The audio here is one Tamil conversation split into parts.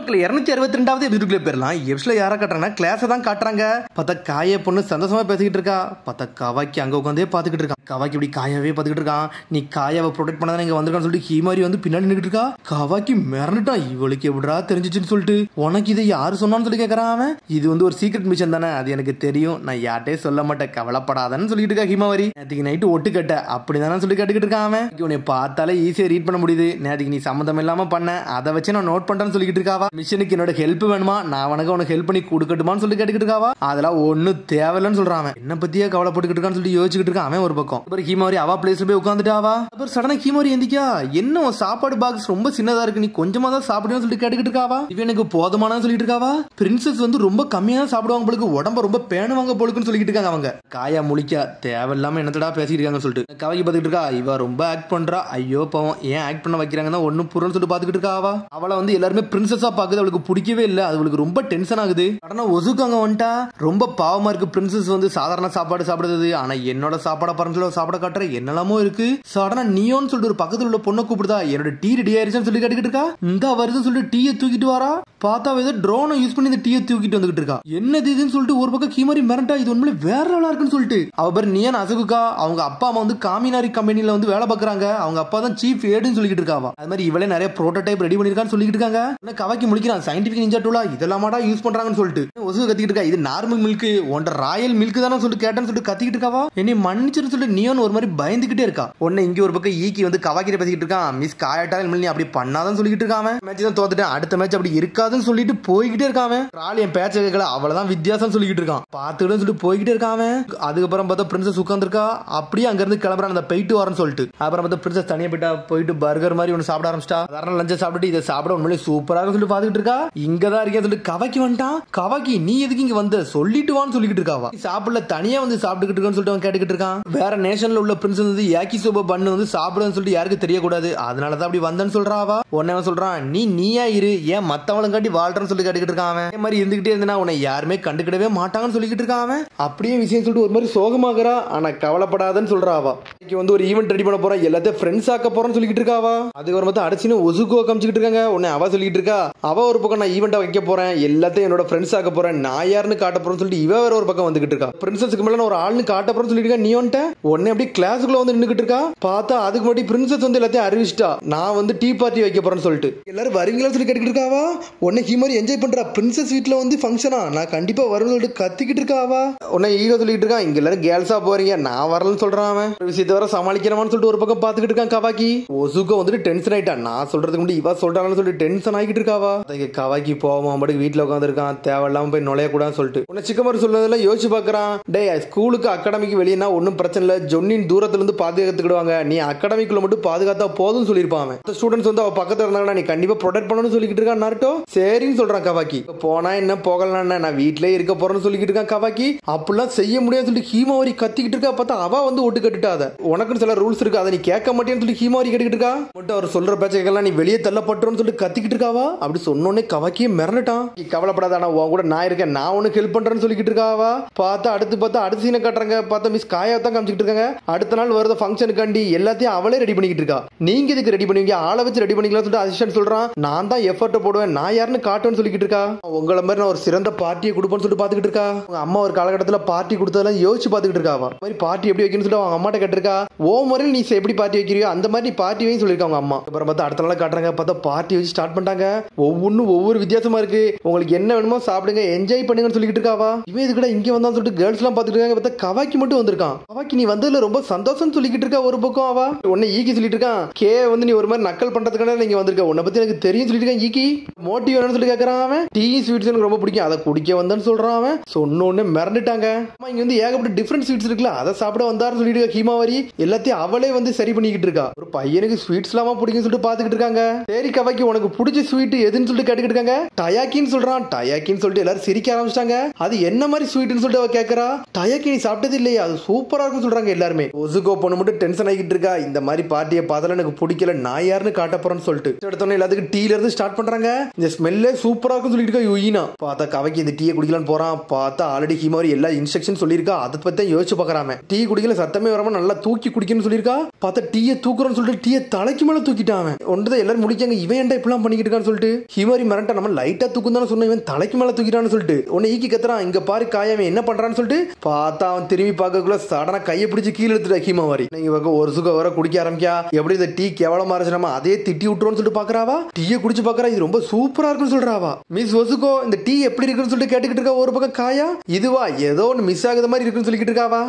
மக்கள் 262வது எபிசோடுக்குள்ள போயிடலாம். எபிசோட்ல யாரை காட்டுறாங்கன்னா கிளாஸை தான் காட்டுறாங்க. பார்த்தா காய பொண்ணு சந்தோஷமா பேசிக்கிட்டு இருக்கா. பார்த்தா கவாக்கி அங்க உட்காந்தே பாத்துக்கிட்டு இருக்கான். கவாக்கி இப்படி காயாவே பாத்துக்கிட்டு இருக்கான். நீ காயாவை ப்ரொடெக்ட் பண்ணதான் இங்க வந்திருக்கான்னு சொல்லிட்டு ஹீமாரி வந்து பின்னாடி நின்றுட்டு இருக்கா. கவாக்கி மிரண்டுட்டான். இவளுக்கு எப்படா தெரிஞ்சிச்சுன்னு சொல்லிட்டு உனக்கு இதை யாரு சொன்னான்னு சொல்லி கேட்கறான் அவன். இது வந்து ஒரு சீக்ரெட் மிஷன் தானே, அது எனக்கு தெரியும், நான் யார்ட்டே சொல்ல மாட்டேன், கவலைப்படாதன்னு சொல்லிட்டு இருக்கா ஹீமாவரி. நேற்றுக்கு நைட்டு ஒட்டு கட்ட அப்படிதானே சொல்லி கேட்டுக்கிட்டு இருக்கான் அவன். உன்னை பார்த்தாலே ஈஸியா ரீட் பண்ண முடியுது, நேற்றுக்கு நீ சம்மந்தம் இல்லாம பண்ண, அதை வச்சு நான் நோட் பண்றேன்னு சொல்லிட்டு இருக்காவா. மிஷனுக்கு என்னோட ஹெல்ப் வேணுமா, நான் உனக்கு ஹெல்ப் பண்ணி கொடுக்கட்டுமான்னு சொல்லி கேட்டுக்கிட்டு இருக்காவா. அதெல்லாம் ஒன்னும் தேவையில்லைன்னு சொல்றான் அவன். என்ன பத்தியே கவலைப்பட்டுக்கிட்டு இருக்கான்னு சொல்லி யோசிச்சுக்கிட்டு இருக்கான் அவன் ஒரு பக்கம். அப்புறம் ஹீமாரி அவா பிளேஸ்ல போய் உட்காந்துட்டாவா. அப்புறம் சடனா ஹீமாரி எந்திக்கா, என்ன சாப்பாடு பாக்ஸ் ரொம்ப சின்னதா இருக்கு, நீ கொஞ்சமா தான் சாப்பிடுன்னு சொல்லிட்டு கேட்டுக்கிட்டு இருக்காவா. இவன் எனக்கு போதுமானு சொல்லிட்டு இருக்காவா. பிரின்சஸ் வந்து ரொம்ப கம்மியா தான் சாப்பிடுவாங்க போலுக்கு, உடம்ப ரொம்ப பேணுவாங்க போலுக்குன்னு சொல்லிட்டு இருக்காங்க அவங்க. காயா முழிக்கா தேவையில்லாம என்னத்தடா பேசிட்டு இருக்காங்க சொல்லிட்டு கவாக்கி பாத்துக்கிட்டு இருக்கா. இவ ரொம்ப ஆக்ட் பண்றா, ஐயோ பாவம் ஏன் ஆக்ட் பண்ண வைக்கிறாங்கன்னா ஒன்னும் புறன்னு சொல்லிட்டு பாத்துக்கிட்டு இருக்காவா. அவளை வந்து எல்லாருமே பிரின்சஸா பாக்குது, அவளுக்கு பிடிக்கவே இல்ல, அது அவளுக்கு ரொம்ப டென்ஷன் ஆகுது. ஆனா ஒசுக்கு அங்க வந்துட்டா ரொம்ப பாவமா இருக்கு. பிரின்சஸ் வந்து சாதாரண சாப்பாடு சாப்பிடுறது, ஆனா என்னோட சாப்பாட பரஞ்சல சாப்பிட காட்டுற என்னெல்லாமோ இருக்கு. சடனா நியோன்னு சொல்லிட்டு ஒரு பக்கத்துல உள்ள பொண்ணை கூப்பிடுதா. என்னோட டீ ரெடி ஆயிருச்சுன்னு சொல்லி கேட்டுக்கிட்டு இருக்கா. இந்த வருதுன்னு சொல்லிட்டு டீயை தூக்கிட்டு வரா. பார்த்தா ஏதோ ட்ரோனை யூஸ் பண்ணி இந்த டீயை தூக்கிட்டு வந்துகிட்டு இருக்கா. என்னது இதுன்னு சொல்லிட்டு ஒரு பக்கம் ஹீமாரி மிரண்டா, இது உண்மையிலே வேற லெவலா இருக்குன்னு சொல்லிட்டு. அவ பேர் நியன் அசகுகா. அவங்க அப்பா அம்மா வந்து காமினாரி கம்பெனில வந்து வேலை பாக்குறாங்க. அவங்க அப்பா தான் சீஃப் ஏடுன்னு சொல்லிட்டு இருக்காவா. அது மாதிரி இவளே நிறைய புரோட்டோடைப் ரெடி பண்ணிருக்கான்னு சொல்லிட்டு இருக்காங்க. கவாக்கி முடிக்கிறான், சயின்டிபிக் நிஞ்சா டூலா இதெல்லாமாடா யூஸ் பண்றாங்கன்னு சொல்லிட்டு ஒசுகு கத்திக்கிட்டு இருக்கா. இது நார்மல் மில்க், ஒன்ற ராயல் மில்க் தானே சொல்லிட்டு கேட்டேன்னு சொல்லிட்டு கத்திக்கிட்டு இருக்காவா. என்னை மன்னிச்சுன்னு சொல்லிட்டு நியோன் ஒரு மாதிரி பயந்துகிட்டே இருக்கா. உடனே இங்க ஒரு பக்கம் ஈக்கி வந்து கவாக்கிட்ட பேசிக்கிட்டு இருக்கான். மிஸ் காயாட்டா நீ அப்படி பண்ணாதான் சொல்லிட்டு இருக்காம. மேட்ச் தான் தோத்துட்டேன், அடுத்த மேட்ச் அப்படி இருக்காதுன்னு சொல்லிட்டு போய்கிட்டே இருக்காம. ராலி என் பேச்ச கேட்கல, அவ்வளவுதான் வித்தியாசம் சொல்லிக்கிட்டு இருக்கான். பார்த்துக்கிட்டு சொல்லிட்டு போய்கிட்டே இருக்காம. அதுக்கப்புறம் பார்த்தா பிரின்சஸ் உட்கார்ந்துருக்கா. அப்படியே அங்க இருந்து கிளம்புறான் அந்த போயிட்டு வரேன்னு சொல்லிட்டு. அப்புறம் பார்த்தா பிரின்சஸ் தனியா போயிட்டு பர்கர் மாதிரி ஒன்று சாப்பிட ஆரம்பிச்சிட்டா. அதனால லஞ்ச சாப்பிட்டு இதை சாப்பிட உண்மையிலே சூப்பராக சொல்லிட்டு பாத்துக்கிட்டு இருக்கா. இங்கதான் இருக்கேன் சொல்லிட்டு கவாக்கி வந்துட்டான். கவாக்கி நீ எதுக்கு இங்க வந்து சொல்லிட்டு வான்னு சொல்லிட்டு இருக்காவா. சாப்பிடல தனியா வந்து சாப்பிட்டுக்கிட்டு இருக்கான்னு சொல்லிட்டு அவன் கேட்டுக்கிட்டு இருக்கான். வேற நேஷன்ல உள்ள பிரின்சஸ் வந்து யாக்கி சோபா பண்ணு வந்து சாப்பிடுன்னு சொல்லிட்டு யாருக்கு தெரியக்கூடாது, அதனாலதான் அப்படி வந்தேன்னு சொல்றாவா. உடனே சொல்றான், நீயா இரு, ஏன் மத்தவங்களும் காட்டி வாழ்றன்னு சொல்லி கேட்டுக்கிட்டு இருக்கான். அவன் மாதிரி இருந்துகிட்டே இருந்தா உன்னை யாருமே கண்டுக்கிடவே மாட்டாங்கன்னு சொல்லிக்கிட்டு இருக்கான் அவன். அப்படியே விஷயம் சொல்லிட்டு ஒரு மாதிரி சோகமாகறா. ஆனா கவலைப்படாதன்னு சொல்றாவா. வந்து ஒரு ஈவென்ட் ரெடி பண்ண போறா, எல்லாத்தையும் ஃப்ரெண்ட்ஸ் ஆக்க போறேன்னு சொல்லிட்டு இருக்காவா. அதுக்கு ஒரு அடிச்சுன்னு ஒசுகோ காமிச்சுக்கிட்டு இருக்காங்க. உன்னை அவ சொல்லிட்டு இருக்கா. அவ ஒரு பக்கம் நான் ஈவெண்ட் வைக்க போறேன், எல்லாத்தையும் என்னோட ஃப்ரெண்ட்ஸ் ஆக்க போறேன், நான் யாருன்னு காட்ட போறேன்னு சொல்லிட்டு இவ வேற ஒரு பக்கம் வந்துகிட்டு இருக்கா. பிரின்சஸ்க்கு மேல ஒரு ஆள்னு காட்ட போறேன்னு சொல்லிட்டு இருக்கா. நியோன்ட்ட உடனே அப்படியே கிளாஸுக்குள்ள வந்து நின்னுகிட்டு இருக்கா. பார்த்தா அதுக்கு முன்னாடி பிரின்சஸ் வந்து எல்லாத்தையும் அறிவிச்சிட்டா, நான் வந்து டீ பார்ட்டி வைக்க போறேன்னு சொல்லிட்டு. எல்லாரும் வரீங்களா சொல்லி கேட்டுக்கிட்டு இருக்காவா. உடனே ஹீமாரி என்ஜாய் பண்றா. பிரின்சஸ் வீட்ல வந்து ஃபங்க்ஷனா, நான் கண்டிப்பா வரும்னு சொல்லிட்டு கத்திக்கிட்டு இருக்காவா. உடனே ஈகோ சொல்லிட்டு இருக்கா, இங்க எல்லாரும் கேர்ள்ஸா போறீங்க, நான் வரலன்னு சொல்றான் அவன். விஷயத்தை வர சமாளிக்கிறமான்னு சொல்லிட்டு ஒரு பக்கம் பாத்துக்கிட்டு இருக்கான் கவாக்கி. ஒசுகோ வந்துட்டு டென்ஷன் ஆயிட்டான். நான் சொல்றதுக்கு முன்னாடி இவ சொல்றான்னு சொல்லிட்டு டென்ஷன் ஆகிட்டு இருக்காவா. கவாக்கி போவான் படுக்கு வீட்டுல உட்காந்துருக்கான், தேவையில்லாம போய் நுழைய கூடாதுன்னு சொல்லிட்டு. உன்னை சிக்கமர் சொல்றதெல்லாம் யோசிச்சு பாக்குறான். டே ஸ்கூலுக்கு அகாடமிக்கு வெளியேனா ஒன்னும் பிரச்சனை இல்ல, ஜொன்னின் தூரத்துல இருந்து பாதுகாத்துக்கிடுவாங்க, நீ அகாடமிக்குள்ள மட்டும் பாதுகாத்தா போதும் சொல்லிருப்பான். ஸ்டூடெண்ட்ஸ் வந்து அவ பக்கத்துல இருந்தாங்கன்னா நீ கண்டிப்பா ப்ரொடெக்ட் பண்ணணும்னு சொல்லிட்டு இருக்கான் நாருட்டோ. சரின்னு சொல்றான் கவாக்கி. போனா என்ன போகலாம், நான் வீட்லயே இருக்க போறேன்னு சொல்லிட்டு இருக்கான் கவாக்கி. அப்படிலாம் செய்ய முடியாது சொல்லிட்டு ஹீமாவரி கத்திக்கிட்டு இருக்கா. பார்த்தா அவ வந்து ஒட்டு கட்டுட்டாத, உனக்குன்னு சில ரூல்ஸ் இருக்கு, அதை நீ கேட்க மாட்டேன்னு சொல்லி ஹீமாவரி கேட்டுக்கிட்டு இருக்கா. மட்டும் அவர் சொல்ற பேச்சுக்கெல்லாம் நீ வெளியே தள்ளப்பட்டுன்னு சொல்லிட்டு கத்திக்கிட்டு இருக்காவா. அப்படி சொன்னோன்னே கவாக்கியே மிரண்டான். கவலைப்படாத, ஆனா உன் கூட நான் இருக்கேன், நான் உனக்கு ஹெல்ப் பண்றேன்னு சொல்லிக்கிட்டு இருக்காவா. பார்த்தா அடுத்த சீனை காட்டுறாங்க. பார்த்தா மிஸ் காயா தான் காமிச்சிட்டு இருக்காங்க. அடுத்த நாள் வருது ஃபங்க்ஷனுக்காண்டி எல்லாத்தையும் அவளே ரெடி பண்ணிக்கிட்டு இருக்கா. நீங்க இதுக்கு ரெடி பண்ணுவீங்க, ஆளை வச்சு ரெடி பண்ணிக்கலாம் சொல்லிட்டு அசிஸ்டன்ட் சொல்றான். நான் தான் எஃபர்ட் போடுவேன், நான் யாருன்னு காட்டுவேன்னு சொல்லிக்கிட்டு இருக்கா. உங்களை மாதிரி நான் ஒரு சிறந்த பார்ட்டியை கொடுப்பேன்னு சொல்லிட்டு பாத்துக்கிட்டு இருக்கா. உங்க அம்மா ஒரு காலகட்டத்தில் பார்ட்டி கொடுத்ததெல்லாம் யோசிச்சு பாத்துக்கிட்டு இருக்காவா. மாதிரி பார்ட்டி எப்படி வைக்கணும்னு சொல்லிட்டு அவங்க அம்மாட்ட கேட்டிருக்கா. ஓ முறையில் நீ எப்படி பார்ட்டி வைக்கிறியோ அந்த மாதிரி நீ பார்ட்டி வைன்னு சொல்லியிருக்காங்க அவங்க அம்மா. அப்புறம் பார்த்தா அடுத்த நாள் காட்டுறாங்க. பார்த்தா பார்ட்டி வச்சு ஸ்டார்ட் பண்ணிட்டாங்க. ஒவ்வொன்றும் ஒவ்வொரு வித்தியாசமா இருக்கு, உங்களுக்கு என்ன வேணுமோ சாப்பிடுங்க, என்ஜாய் பண்ணுங்கன்னு சொல்லிட்டு இருக்காவா. இவன் இது கூட இங்க வந்தான்னு சொல்லிட்டு கேர்ள்ஸ் எல்லாம் பாத்துட்டு இருக்காங்க. பார்த்தா கவாக்கி மட்டும் வந்திருக்கான். கவாக்கி நீ வந்ததுல ரொம்ப சந்தோஷம் சொல்லிக்கிட்டு இருக்கா ஒரு பக்கம். அவா உன்னை ஈக்கி சொல்லிட்டு இருக்கான். கே வந்து நீ ஒரு மாதிரி நக்கல் பண்றதுக்கான நீங்க வந்திருக்க, உன்னை பத்தி எனக்கு தெரியும் சொல்லிட்டு இருக்கான் ஈக்கி. மோட்டிவ் என்னன்னு சொல்லி கேட்கறான் அவன். டீ ஸ்வீட்ஸ் எனக்கு ரொம்ப பிடிக்கும், அதை குடிக்க வந்தேன்னு சொல்றான் அவன். சொன்னோன்னு மிரண்டுட்டாங்க. இங்க வந்து ஏகப்பட்ட டிஃபரெண்ட் ஸ்வீட்ஸ் இருக்குல்ல, அதை சாப்பிட வந்தாருன்னு சொல்லிட்டு ஹீமாவரி எல்லாத்தையும் அவளே வந்து சரி பண்ணிக்கிட்டு இருக்கா. ஒரு பையனுக்கு ஸ்வீட்ஸ் எல்லாம் பிடிக்கும் சொல்லிட்டு பாத்துக்கிட்டு இருக்காங்க. சரி கவாக்கி உனக்கு பிடிச்ச ஸ்வீட் எதுன்னு சொல்லிட்டு கேட்டுக்கிட்டு இருக்காங்க. டயாக்கின்னு சொல்றான். டயாக்கின்னு சொல்லிட்டு எல்லாரும் சிரிக்க ஆரம்பிச்சிட்டாங்க. அது என்ன மாதிரி ஸ்வீட்னு சொல்லிட்டு அவ கேட்கறா. டயாக்கி நீ சாப்பிட்டது இல்லையா, அது சூப்பரா இருக்கும் சொல்றாங்க எல்லாருமே. ஒசுகோ பொண்ணு மட்டும் டென்ஷன் ஆகிட்டு இருக்கா. இந்த மாதிரி பார்ட்டியை பார்த்தால எனக்கு பிடிக்கல, நான் யாருன்னு காட்ட போறேன்னு சொல்லிட்டு எடுத்தோன்னே எல்லாத்துக்கும் டீல இருந்து ஸ்டார்ட் பண்றாங்க. இந்த ஸ்மெல்லே சூப்பரா இருக்கும் சொல்லிட்டு இருக்கா யுயினா. பார்த்தா கவாக்கி இந்த டீயை குடிக்கலான்னு போறான். பார்த்தா ஆல்ரெடி ஹீமாவரி எல்லா இன்ஸ்ட்ரக்ஷன் சொல்லியிருக்கா. அதை பத்தி யோசிச்சு பாக்குறாம. டீ குடிக்கல சத்தமே வராம நல்லா தூக்கி குடிக்கணும்னு சொல்லியிருக்கா. பார்த்தா டீயை தூக்குறோன்னு சொல்லிட்டு டீயை தலைக்கு மேல தூக்கிட்டான். ஒன்றுதான் எல்லாரும் முடிக்காங்க. இவன் ஏன்டா இப்பெல்லாம் பண்ணிக்கிட்டு இருக்கான்னு சொல்லிட்டு ஹீமாரி மிரட்ட நம்ம லைட்டா தூக்கும் தானே சொன்ன, இவன் தலைக்கு மேல தூக்கிட்டான்னு சொல்லிட்டு உன்னை ஈக்கி கத்துறான். இங்க பாரு காயவன் என்ன பண்றான்னு சொல்லிட்டு பார்த்தா அவன் திரும்பி பார்க்கக்குள்ள சடனா கையை பிடிச்சி கீழே எடுத்துட்டா ஹீமாரி. நீங்க பக்கம் ஒரு சுகம் வர குடிக்க ஆரம்பிக்கா. எப்படி இந்த டீ கேவலமா இருந்துச்சு, நம்ம அதே திட்டி விட்டுருவோம்னு சொல்லிட்டு பாக்குறாவா. டீயை குடிச்சு பாக்குறா, இது ரொம்ப சூப்பரா இருக்குன்னு சொல்றாவா. மிஸ் ஒசுகோ இந்த டீ எப்படி இருக்குன்னு சொல்லிட்டு கேட்டுக்கிட்டு இருக்கா. ஒரு பக்கம் காயா இதுவா ஏதோ ஒன்று மிஸ் ஆகுத மாதிரி இருக்குன்னு சொல்லிட்டு இருக்காவா.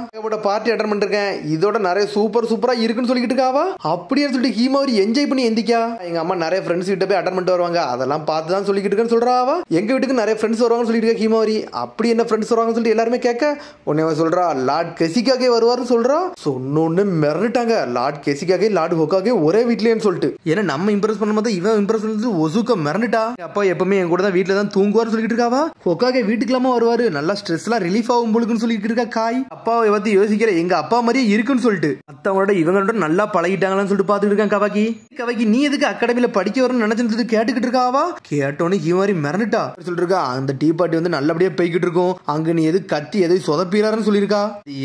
பார்ட்டி அட்டன் பண்ணிருக்கேன், இதோட நிறைய சூப்பரா இருக்குன்னு சொல்லிட்டு இருக்காவா. அப்படியே சொல்லிட்டு ஹீமாரி என்ஜாய் பண்ணி எந்திக்கா. எங்க அம்மா நிறைய ஃப்ரெண்ட்ஸ் கிட்ட போய் அட்டன் பண்ணிட்டு வருவாங்க, அதெல்லாம் பார்த்து தான் சொல்லிட்டு இருக்கேன்னு சொல்றாவா. எங்க வீட்டுக்கு நிறைய ஃப்ரெண்ட்ஸ் வருவாங்கன்னு சொல்லிட்டு இருக்கா ஹீமாரி. அப்படி என்ன ஃப்ரெண்ட்ஸ் வருவாங்கன்னு சொல்லிட்டு எல்லாருமே கேட்க உடனே சொல்றா லார்ட் கெசிகாகே வருவாருன்னு சொல்றா. சொன்னோன்னு மிரட்டாங்க. லார்ட் கெசிகாகே லார்ட் ஹோகாகே ஒரே வீட்லன்னு சொல்லிட்டு. ஏன்னா நம்ம இம்ப்ரெஸ் பண்ண மாதிரி இவன் இம்ப்ரெஸ் பண்ணது ஒசுக்க மிரண்டுட்டா. அப்பா எப்பவுமே என் கூட தான் வீட்டுல தான் தூங்குவார்னு சொல்லிட்டு இருக்காவா. ஹோகாகே வீட்டுக்குலாமா வருவாரு, நல்லா ஸ்ட்ரெஸ் எல்லாம் ரிலீஃப் ஆகும் போலுக்குன்னு சொல்லிட்டு இருக்கா காய். அப்பாவை பத்தி யோசிக்கிற எங்க அப்பா மாதிரியே இருக்குன்னு சொல்லிட்டு மத்தவங்களோட இவங்களோட நல்லா பழகிட்டாங்களான்னு சொல்லிட்டு பாத்துட்டு இருக்கான் கவாக்கி. கவாக்கி நீ எதுக்கு அகாடமியில படிக்க வரணும்னு நினைச்சு கேட்டுக்கிட்டு இருக்காவா. கேட்டோன்னு ஹீமாரி மிரண்டுட்டா. சொல்லிட்டு இருக்கா அந்த டீ பார்ட்டி வந்து நல்லபடியா போய்கிட்டு இருக்கும், அங்க நீ எது கத்தி எதை சொதப்பீரான்னு சொல்லியிருக்கா.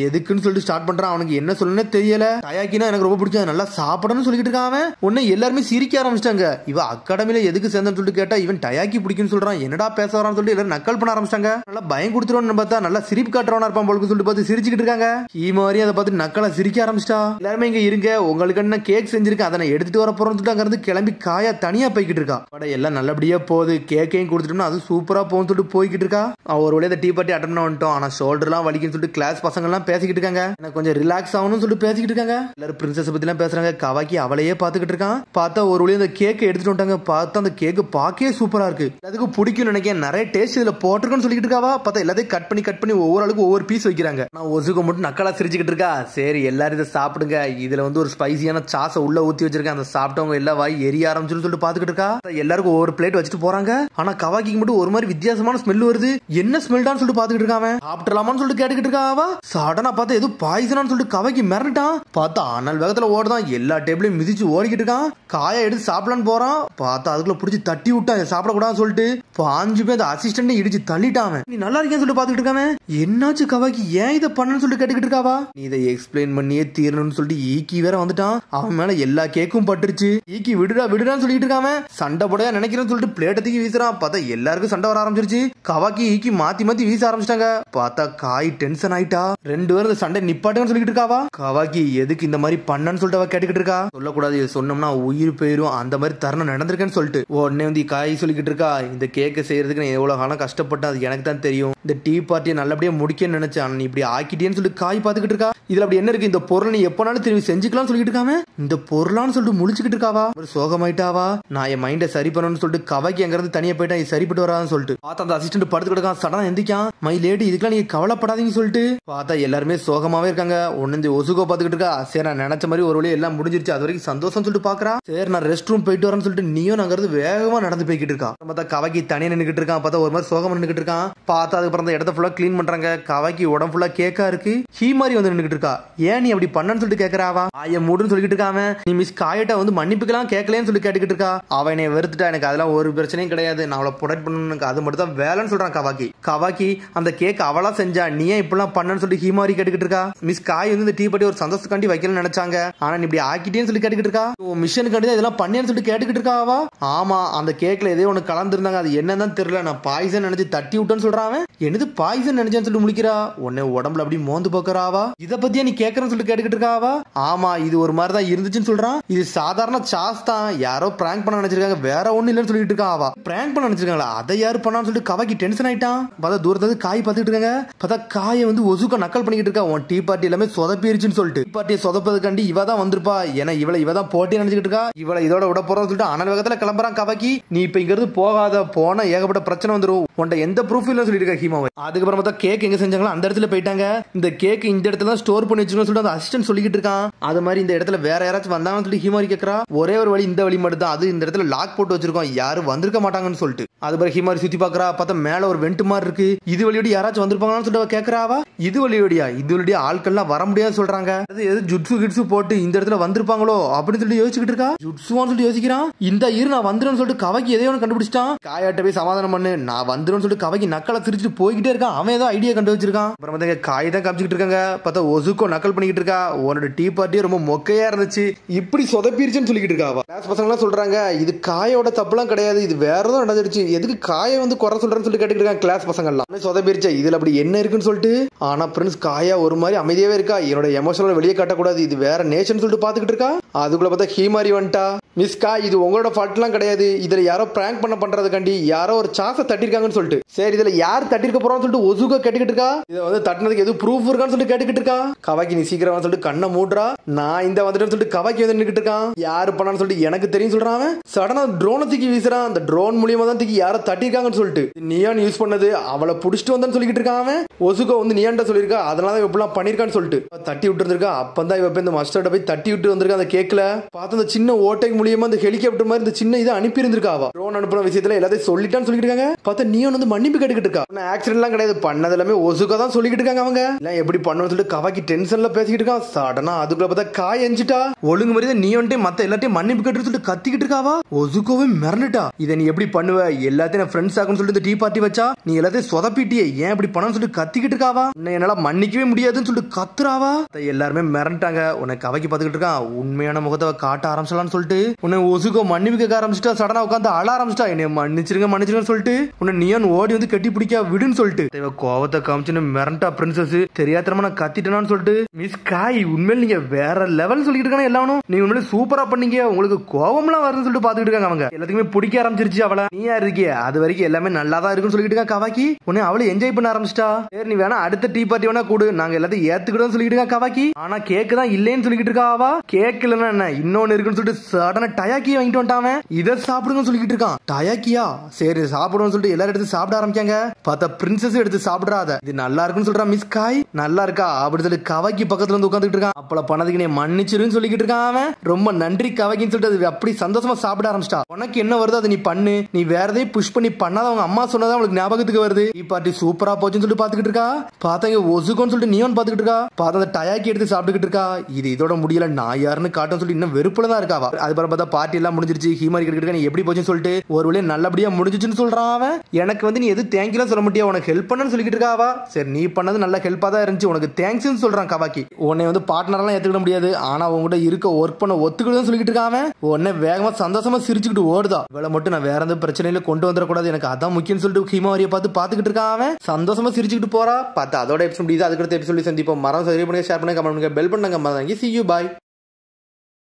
எதுக்குன்னு சொல்லிட்டு ஸ்டார்ட் பண்றான். அவனுக்கு என்ன சொல்லணும்னே தெரியல. டயாக்கினா எனக்கு ரொம்ப பிடிக்கும், நல்லா சாப்பிடணும்னு சொல்லிட்டு இருக்கான். உடனே எல்லாருமே சிரிக்க ஆரம்பிச்சிட்டாங்க. இவ அகாடமியில எதுக்கு சேர்ந்தன்னு சொல்லிட்டு கேட்டா இவன் டயாக்கி பிடிக்குன்னு சொல்றான், என்னடா பேச வரான்னு சொல்லிட்டு எல்லாரும் நக்கல் பண்ண ஆரம்பிச்சிட்டாங்க. நல்லா பயம் கொடுத்துருவோம்னு பார்த்தா நல்லா சிரிப்பு காட்டுறவனா இருப்பான் போலுக்கு சொல்லிட்டு பார்த்து சிரிச்சுக்கிட்டு இருக்காங்க. ஹீமாரி அதை பார்த்து நக்கலா சிரிக்க ஆரம்பிச்சிட்டா. எல்லாருமே இங்க இருங்க, உங்களுக்கு என்ன கேக் செஞ்சிருக்கேன் அதை நான் எடுத்துட்டு வர போறேன்னு சொல்லிட்டு அங்க இருந்து கிளம்பி காயா தனியா போய்கிட்டு இருக்கா. எல்லாம் நல்லபடியா போகுது, கேக்கையும் கொடுத்துட்டோம்னா அது சூப்பரா போகும்னு சொல்லிட்டு போய்கிட்டு இருக்கா. ஒரு வழியா டீ பார்ட்டி அட்டன் பண்ண வந்துட்டோம். ஆனா ஷோல்டர்லாம் வலிக்குன்னு சொல்லிட்டு கிளாஸ் பசங்க எல்லாம் பேசிக்கிட்டு இருக்காங்க. எனக்கு கொஞ்சம் ரிலாக்ஸ் ஆகணும்னு சொல்லிட்டு பேசிக்கிட்டு இருக்காங்க. எல்லாரும் பிரின்சஸ் பத்தி எல்லாம் பேசுறாங்க. கவாக்கி அவளையே பாத்துக்கிட்டு இருக்கான். பார்த்தா ஒரு வழியா அந்த கேக்கை எடுத்துட்டு வந்துட்டாங்க. பார்த்தா அந்த கேக் பாக்கே சூப்பரா இருக்கு, அதுக்கு பிடிக்கும் நினைக்கிறேன். நிறைய டேஸ்ட் இதுல போட்டிருக்குன்னு சொல்லிட்டு இருக்காவா. பார்த்தா எல்லாத்தையும் கட் பண்ணி ஒவ்வொரு ஆளுக்கு ஒவ்வொரு பீஸ் வைக்கிறாங்க. நான் ஒசுக்க மட்டும் நக்கலா சிரிச்சுக்கிட்டு இருக்கா. சரி எல்லாரும் இதை சாப்பிடுங்க, இதுல வந்து ஒரு ஸ்பைசியான சாஸை உள்ள ஊத்தி வச்சிருக்கேன், அந்த சாப்பிட்டவங்க எல்லா வாய் எரிய ஆரம்பிச்சுன்னு சொல்லிட்டு பாத்துக்கிட்டு இருக்கா. எல்லாருக்கும் ஒவ்வொரு பிளேட் வச்சுட்டு போறாங்க. ஆனா கவாக்கிக்கு மட்டும் ஒரு மாதிரி வித்தியாசமான ஸ்மெல் வருது. என்ன ஸ்மெல்டான்னு சொல்லிட்டு பாத்துக்கிட்டு இருக்காங்க. சாப்பிடலாமான்னு சொல்லிட்டு கேட்டுக்கிட்டு இருக்காவா. சடனா பார்த்தா ஏதோ பாய்சனான்னு சொல்லிட்டு கவாக்கி மிரட்டான். பார்த்தா அனல் வேகத்துல ஓடுதான், எல்லா டேபிளையும் மிதிச்சு ஓடிக்கிட்டு இருக்கான். காயை எடுத்து சாப்பிடலான்னு போறான். பார்த்தா அதுக்குள்ள பிடிச்சி தட்டி விட்டான், சாப்பிடக்கூடாதுன்னு சொல்லிட்டு பாஞ்சு போய் அந்த அசிஸ்டன்ட் இடிச்சு தள்ளிட்டான். நீ நல்லா இருக்கேன்னு சொல்லிட்டு பாத்துக்கிட்டு இருக்காங்க. என்னாச்சு கவாக்கி, ஏன் இதை பண்ணு சொல்லிட்டு கேட்டுக்கிட்டு இருக்காவா. நீ இதை எக்ஸ்பிளைன் பண்ணியே தீரணும்னு சொல்லிட்டு ஈக்கி வேற வந்துட்டான். அவன் மேல எல்லா கேக்கும் பட்டுருச்சு. ஈக்கி விடுடான்னு சொல்லிட்டு இருக்காம. சண்டை போடையா நினைக்கிறேன்னு சொல்லிட்டு பிளேட்டை தூக்கி வீசுறான். பார்த்தா எல்லாருக்கும் சண்டை வர ஆரம்பிச்சிருச்சு. கவாக்கி ஈக்கி மாத்தி வீச ஆரம்பிச்சிட்டாங்க. பார்த்தா காய் டென்ஷன் ஆயிட்டா. ரெண்டு பேரும் சண்டை நிப்பாட்டுன்னு சொல்லிட்டு இருக்காவா. கவாக்கி எதுக்கு இந்த மாதிரி பண்ணன்னு சொல்லிட்டு அவ கேட்டுக்கிட்டு இருக்கா. சொல்லக்கூடாது, சொன்னோம்னா உயிர் போயிரும், அந்த மாதிரி தருணம் நடந்திருக்கேன்னு சொல்லிட்டு உடனே வந்து காய் சொல்லிக்கிட்டு இருக்கா. இந்த கேக்கை செய்யறதுக்கு நான் எவ்வளவு காலம் கஷ்டப்பட்டேன் அது எனக்கு தான் தெரியும். இந்த டீ பார்ட்டியை நல்லபடியா முடிக்கன்னு நினைச்சேன், நீ இப்படி ஆக்கிட்டேன்னு சொல்லிட்டு காய் பார்த்துக்கிட்டு இருக்கா. இதுல அப்படி என்ன இருக்கு, இந்த பொருள் நீ எப்பனாலும் திரும்பி செஞ்சுக்கலாம்னு சொல்லிட்டு இருக்காம. இந்த பொருளான்னு சொல்லிட்டு முழிச்சுக்கிட்டு இருக்காவா. ஒரு சோகமாயிட்டாவா. நான் என் மைண்டை சரி பண்ணணும்னு சொல்லிட்டு கவாக்கி அங்க இருந்து தனியா போயிட்டா, இது சரிப்பட்டு வராதுன்னு சொல்லிட்டு பார்த்தா அந்த அசிஸ்டன்ட் படுத்து கிடக்கான். சடனா எந்திக்கான். மை லேடி இதுக்கெல்லாம் நீங்க கவலைப்படாதீங்கன்னு சொல்லிட்டு பார்த்தா எல்லாருமே சோகமாவே இருக்காங்க. ஒன்னு ஒசுகோ பாத்துக்கிட்டு இருக்கா. சரி நான் நினைச்ச மாதிரி ஒரு வழியா எல்லாம் முடிஞ்சிருச்சு, அது வரைக்கும் சந்தோஷம் சொல்லிட்டு பாக்குறா. சரி நான் ரெஸ்ட் ரூம் போயிட்டு வரேன்னு சொல்லிட்டு நீயும் நாங்க வேகமா நடந்து போய்கிட்டு இருக்கா. பார்த்தா கவாக்கி தனியா நின்னுக்கிட்டு இருக்கான். பார்த்தா ஒரு மாதிரி சோகமா நின்னுக்கிட்டு இருக்கான். பார்த்தா அதுக்கப்புறம் அந்த இடத்த ஃபுல்லா கிளீன் பண்றாங்க. கவாக்கி உடம்பு ஃபுல்லா கேக்கா இருக்கு. ஹீமாரி வந்து நின்னுக்கிட்டு இருக்கா. ஏன் நீ அப்படி பண்ணன்னு சொல்லிட்டு கேக்குறாவா. ஆய மூடுன்னு சொல்லிட்டு இருக்காம. நீ மிஸ் காயட்டா வந்து மன்னிப்புக்கெல்லாம் கேட்கலன்னு சொல்லி கேட்டுக்கிட்டு இருக்கா. அவ என்னை வெறுத்துட்டா, எனக்கு அதெல்லாம் ஒரு பிரச்சனையும் கிடையாது, நான் அவளை ப்ரொடெக்ட் பண்ணணும், அது மட்டும் தான் வேலைன்னு சொல்றான் கவாக்கி. கவாக்கி அந்த கேக் அவளா செஞ்சா, நீ ஏன் இப்பெல்லாம் பண்ணன்னு சொல்லி ஹீமாரி கேட்டுக்கிட்டு இருக்கா. மிஸ் காய் வந்து இந்த டீ பார்ட்டி ஒரு சந்தோஷத்துக்காண்டி வைக்கணும்னு நினைச்சாங்க, ஆனா நீ இப்படி ஆக்கிட்டேன்னு சொல்லி கேட்டுக்கிட்டு இருக்கா. மிஷனுக்காண்டி இதெல்லாம் பண்ணியான்னு சொல்லிட்டு கேட்டுக்கிட்டு இருக்காவா. ஆமா அந்த கேக்ல ஏதோ ஒன்று கலந்துருந்தாங்க, அது என்னன்னு தெரியல, நான் பாய்சன் நினைச்சு தட்டி விட்டேன்னு சொல்றான். என்னது பாய்சன் நினைச்சேன்னு சொல்லிட்டு முடிக்கிறா. உடனே உடம்புல அப்படி மோந்து போக்குறாவா. இதை பத்தியா நீ கேட்கறன்னு சொல்லிட்டு கேட்டுக்கிட்டு இருக்காவா. ஆமா இது ஒரு மாதிரி தான் இருந்துச்சுன்னு சொல்றான். இது சாதாரண சாஸ் தான், யாரோ பிராங்க் பண்ண நினைச்சிருக்காங்க, வேற ஒண்ணு இல்லைன்னு சொல்லிட்டு இருக்காவா. பிராங்க் பண்ண நினைச்சிருக்காங்களா, அதை யாரு பண்ணான்னு சொல்லிட்டு கவாக்கி டென்ஷன் ஆயிட்டான். பார்த்தா தூரத்துல காய் பார்த்துட்டு இருக்காங்க. பார்த்தா காயை வந்து ஒசுக்க நக்கல் பண்ணிக்கிட்டு இருக்கா. உன் டீ பார்ட்டி எல்லாமே சொதப்பிருச்சுன்னு சொல்லிட்டு டீ பார்ட்டியை சொதப்பதுக்காண்டி இவ தான் வந்திருப்பா, ஏன்னா இவ தான் போட்டி நினைச்சிட்டு இருக்கா. இவளை இதோட விட போறோம்னு சொல்லிட்டு அனல் வேகத்துல கிளம்புறான் கவாக்கி. நீ இப்ப இங்க இருந்து போகாத, போனா ஏகப்பட்ட பிரச்சனை வந்துரும், உன்ட்ட எந்த ப்ரூஃப் இல்லைன்னு சொல்லிட்டு இருக்கா ஹீமாவை. அதுக்கப்புறம் பார்த்தா கேக் எங்க செஞ்சாங்களோ அந்த இடத்துல போயிட்டாங்க. இந்த கேக் இந்த இடத்துல தான் ஸ்டோர் பண்ணி வச்சுக்கணும்னு சொல்லிட்டு அந்த அசிஸ்டன்ட் சொல்லிக்கிட்டு இருக்கான். அது மாதிரி இந்த இடத்துல வேற யாராச்சும் வந்தாங்கன்னு சொல்லி ஹீமாரி கேட்கறா. ஒரே ஒரு வழி, இந்த வழி மட்டும் தான், அது இந்த இடத்துல லாக் போட்டு வச்சிருக்கோம், யாரும் வந்திருக்க மாட்டாங்கன்னு சொல்லிட்டு அது பிறகு ஹீமாரி சுத்தி பாக்குறா. பார்த்தா மேல ஒரு வெண்ட் மாதிரி இருக்கு. இது வழியோட யாராச்சும் வந்திருப்பாங்கன்னு சொல்லிட்டு கேக்குறாவா. இது வழியோடியா ஆட்கள்லாம் வர முடியாதுன்னு சொல்றாங்க. அது எது ஜுட்சு கிட்சு போட்டு இந்த இடத்துல வந்திருப்பாங்களோ அப்படின்னு சொல்லிட்டு யோசிச்சுக்கிட்டு இருக்கா. ஜுட்சுவான்னு சொல்லிட்டு யோசிக்கிறான். இந்த இரு நான் வந்துடும் சொல்லிட்டு கவக்கி எதையோ கண்டுபிடிச்சிட்டான். காயாட்ட போய் சமாதானம் பண்ணு, நான் வந்துடும் சொல்லிட்டு கவக்கி நக்கலை சிரிச்சுட்டு போய்கிட்டே இருக்கான். அவன் ஏதோ ஐடியா கண்டு வச்சிருக்கான். அப்புறம் வந்து காய் தான் காமிச்சிட்டு இருக்காங்க. பார்த்தா ஒசுக்கோ நக்கல் பண்ணிக்கிட்டு இருக்கா. உன்னோட டீ பார்ட்டியே ரொம்ப மொக்கையா இருந்துச்சு, இப்படி சொதப்பிருச்சுன்னு சொல்லிக்கிட்டு இருக்கா. கிளாஸ் பசங்க எல்லாம் சொல்றாங்க இது காயோட தப்புலாம் கிடையாது, இது வேற ஏதோ நடந்துருச்சு, எதுக்கு காயை வந்து குறை சொல்றேன்னு சொல்லிட்டு கேட்டுக்கிட்டு இருக்காங்க கிளாஸ் பசங்க எல்லாம். சொதப்பிருச்சா இதுல அப்படி என்ன இருக்குன்னு சொல்லிட்டு. ஆனா பிரின்ஸ் காயா ஒரு மாதிரி அமைதியாவே இருக்கா. என்னோட எமோஷனல் வெளியே காட்டக்கூடாது, இது வேற நேஷன் சொல்லிட்டு பாத்துக்கிட்டு இருக்கா. அதுக்குள்ள பார்த்தா ஹீமாரி வந்துட்டா. மிஸ் கா இது உங்களோட ஃபால்ட்லாம் கிடையாது, இதுல யாரோ பிராங்க் பண்றதுக்காண்டி யாரோ ஒரு சாசை தட்டிருக்காங்கன்னு சொல்லிட்டு. சரி இதுல யார் தட்டிருக்க போறான்னு சொல்லிட்டு ஒசுகா கேட்டுக்கிட்டு இருக்கா. இதை வந்து தட்டினதுக்கு எது ப்ரூஃப் இருக்கான்னு சொல்லிட்டு கேட்டுக்கிட்டு இருக்கா. கவாக்கி நீ சீக்கிரம் சொல்லிட்டு கண்ணை மூடுறா. நான் இந்த வந்துட்டு சொல்லிட்டு கவாக்கி வந்து நின்னுட்டு இருக்கான். யாரு பண்ணான்னு சொல்லிட்டு எனக்கு தெரியும் சொல்றான். சடனா ட்ரோனை தூக்கி வீசுறான். அந்த ட்ரோன் மூலியமா தான் தூக்கி யாரோ தட்டிருக்காங்கன்னு சொல்லிட்டு. நியான் யூஸ் பண்ணது அவளை புடிச்சிட்டு வந்தான்னு சொல்லிட்டு இருக்கான். ஒசுகோ வந்து நியான்ட்ட சொல்லிருக்கா, அதனால இப்பெல்லாம் பண்ணிருக்கான்னு சொல்லிட்டு தட்டி விட்டு இருந்திருக்கா. அப்பதான் இவ இந்த மஸ்டர்ட போய் தட்டி விட்டு வந்திருக்கா. அந்த கேக்ல பார்த்து அந்த சின்ன ஓட்டை மூலியமா அந்த ஹெலிகாப்டர் மாதிரி இந்த சின்ன இதை அனுப்பி இருந்திருக்காவா. ட்ரோன் அனுப்புற விஷயத்துல எல்லாத்தையும் சொல்லிட்டான்னு சொல்லிட்டு இருக்காங்க. பார்த்தா நியான் வந்து மன்னிப்பு கேட்டுக்கிட்டு இருக்கா. ஆக்சிடென்ட் எல்லாம் கிடையாது, பண்ணது எல்லாமே ஒசுகோ தான் சொல்லிக்கிட்டு இருக்காங்க. அவங்க எல்லாம் எப்படி பண்ணணும்னு சொல்லிட்டு கவாக்கி டென்ஷன்ல பேசிக்கிட்டு இருக்கான். சடனா அதுக்குள்ள பார்த்தா காய் எஞ்சிட்டா. ஒழுங்கு மாதிரி நீ வந்துட்டு மத்த எல்லாத்தையும் மன்னிப்பு கேட்டு சொல்லிட்டு கத்திக்கிட்டு இருக்காவா. ஒசுகோவே மிரண்டுட்டா. இதை நீ எப்படி பண்ணுவ, எல்லாத்தையும் ஃப்ரெண்ட்ஸ் ஆகும்னு சொல்லிட்டு டீ பார்ட்டி வச்சா நீ எல்லாத்தையும் சொதப்பிட்டியே, ஏன் இப்படி பண்ணணும்னு சொல்லிட்டு கத்திக்கிட்டு இருக்காவா. என்னால மன்னிக்கவே முடியாதுன்னு சொல்லிட்டு கத்துறாவா. எல்லாருமே மிரண்டாங்க. உனக்கு கவாக்கி பார்த்துக்கிட்டு இருக்கான். உண்மையான முகத்தை காட்ட ஆரம்பிச்சலாம்னு சொல்லிட்டு உன்னை ஒசுகோ மன்னிப்பு கேட்க ஆரம்பிச்சிட்டா. சடனா உட்காந்து அழ ஆரம்பிச்சிட்டா. என்னை மன்னிச்சிருங்கன்னு சொல்லிட்டு உன்னை நியான் ஓடி வந்து கட்டி பிடிக்க விடுன்னு சொல்லிட்டு கோவத்தை காமிச்சுன்னு மிரண்டா. பிரின்சஸ் தெரியாதமா நான் கத்திட்டேன்னு சொல்லிட்டு. மிஸ் காய் உண்மையில நீங்க வேற லெவல் சொல்லிட்டு இருக்காங்க. எல்லாரும் நீங்க உண்மையில சூப்பரா பண்ணீங்க, உங்களுக்கு கோவம்லாம் வருதுன்னு சொல்லிட்டு பாத்துக்கிட்டு இருக்காங்க. அவங்க எல்லாத்துக்குமே பிடிக்க ஆரம்பிச்சிருச்சு அவளை. நீ யார் இருக்கிய அது வரைக்கும் எல்லாமே நல்லா தான் இருக்குன்னு சொல்லிட்டு இருக்கா கவாக்கி. உன்னை அவளை என்ஜாய் பண்ண ஆரம்பிச்சிட்டா. சரி நீ வேணா அடுத்த டீ பார்ட்டி வேணா கூடு, நாங்க எல்லாத்தையும் ஏத்துக்கிட்டோம் சொல்லிட்டு இருக்கா கவாக்கி. ஆனா கேக்கு தான் இல்லைன்னு சொல்லிட்டு இருக்கா. அவ கேக் இல்லன்னா என்ன இன்னொன்னு இருக்குன்னு சொல்லிட்டு சடனா டயாக்கியை வாங்கிட்டு வந்துட்டான். இதை சாப்பிடுங்கன்னு சொல்லிட்டு இருக்கான். டயாக்கியா சரி சாப்பிடுவோம்னு சொல்லிட்டு எல்லாரும் எடுத்து சாப்பிட ஆரம்பிக்காங்க. பார்த்தா பிரின்சஸ் எடுத்து சாப்பிடாத, இது நல்லா இருக்குன்னு சொல்றா. மிஸ் காய் நல்லா இருக்கா அப்படி சொல்லி கவாக்கி பக்கத்துல வந்து உட்காந்துட்டு இருக்கான். அப்பல பண்ணதுக்கு நீ மன்னிச்சிருன்னு சொல்லிக்கிட்டு இருக்கான். அவன் ரொம்ப நன்றி கவாக்கின்னு சொல்லிட்டு அப்படி சந்தோஷமா சாப்பிட ஆரம்பிச்சிட்டா. உனக்கு என்ன வருது அதை நீ பண்ணு, நீ வேற எதையும் புஷ் பண்ணி பண்ணாத அவங்க அம்மா சொன்னதான் அவங்களுக்கு ஞாபகத்துக்கு வருது. டீ பார்ட்டி சூப்பரா போச்சுன்னு சொல்லிட்டு பாத்துக்கிட்டு இருக்கா. பார்த்தாங்க ஒசுகோன்னு சொல்லிட்டு நியான் பாத்துக்கிட்டு இருக்கா. பார்த்தா அந்த டயாக்கி எடுத்து சாப்பிட்டுக்கிட்டு இருக்கா. இது இதோட முடியல, நான் யாருன்னு காட்டும் சொல்லி இன்னும் வெறுப்புல தான் இருக்காவா. அது பார்த்தா பார்ட்டி எல்லாம் முடிஞ்சிருச்சு. ஹீமாரி கிட்ட நீ எப்படி போச்சுன்னு சொல்லிட்டு ஒரு வழியா நல்லபடியா முடிஞ்சிச்சுன்னு சொல்றான். அவன் எனக்கு வந்து நீ எது தேங்க்யூலாம் சொல்ல முடியாது, உனக்கு ஹெல்ப் பண்ணு சொல்லிக்கிட்டு இருக்காவா. சரி நீ பண்ணது நல்ல ஹெல்ப்பா தான் இருந்துச்சு, உனக்கு தேங்க்ஸ்னு சொல்றான் கவாக்கி. உன்னை வந்து பார்ட்னர்லாம் ஏத்துக்கிட முடியாது, ஆனா உங்ககிட்ட இருக்க ஒர்க் பண்ண ஒத்துக்கிட்டு சொல்லிக்கிட்டு இருக்காம உன்னை வேகமா சந்தோஷமா சிரிச்சுக்கிட்டு ஓடுதா. இவளை மட்டும் நான் வேற எந்த பிரச்சனையில கொண்டு வந்துடக்கூடாது, எனக்கு அதான் முக்கியம்னு சொல்லிட்டு ஹீமாரியை பாத்துக்கிட்டு இருக்கான். சந்தோஷமா சிரிச்சுக்கிட்டு போறா. பார்த்து அதோட எபிசோட் முடியுது. அதுக்கு எபிசோட் சந்திப்போம். மரம் சரி பண்ணுங்க, ஷேர் பண்ணுங்க, கமெண்ட் பண்ணுங்க, பெல் பண்ணுங்க. See you, bye.